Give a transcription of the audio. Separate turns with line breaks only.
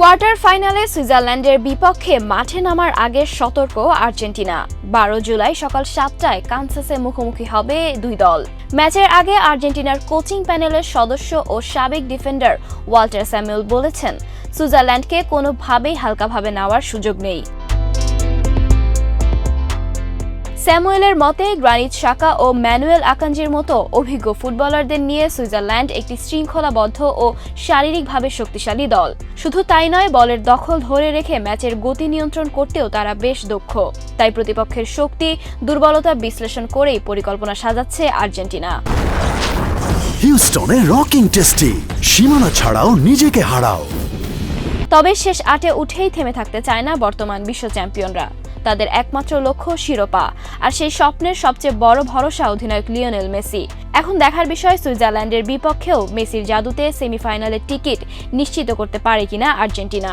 Quarter ফাইনালে সুইজারল্যান্ডের বিপক্ষে মাঠে নামার আগে সতর্ক আর্জেন্টিনা। 12 জুলাই সকাল 7টায় কানসাসে মুখোমুখি হবে দুই দল। ম্যাচের আগে আর্জেন্টিনার কোচিং প্যানেলের সদস্য ও সাবেক ডিফেন্ডার ওয়াল্টার স্যামুয়েল বলেছেন, সুইজারল্যান্ডকে কোনোভাবেই হালকাভাবে নেওয়ার সুযোগ নেই। স্যামুয়েলের মতে, গ্রানিট শাকা ও ম্যানুয়েল আকাঞ্জির মতো অভিজ্ঞ ফুটবলারদের নিয়ে সুইজারল্যান্ড একটি শৃঙ্খলাবদ্ধ ও শারীরিকভাবে শক্তিশালী দল। শুধু তাই নয়, বলের দখল ধরে রেখে ম্যাচের গতি নিয়ন্ত্রণ করতেও তারা বেশ দক্ষ। তাই প্রতিপক্ষের শক্তি দুর্বলতা বিশ্লেষণ করেই পরিকল্পনা সাজাচ্ছে আর্জেন্টিনা।
হিউস্টনে রকিং টেস্টি, সীমানা ছাড়াও নিজেকে হারাও।
তবে শেষ 8-এ উঠেই থেমে থাকতে চায় না বর্তমান বিশ্ব চ্যাম্পিয়নরা। তাদের একমাত্র লক্ষ্য শিরোপা, আর সেই স্বপ্নের সবচেয়ে বড় ভরসা অধিনায়ক লিওনেল মেসি। এখন দেখার বিষয়, সুইজারল্যান্ডের বিপক্ষেও মেসির জাদুতে সেমিফাইনালের টিকিট নিশ্চিত করতে পারে কিনা আর্জেন্টিনা।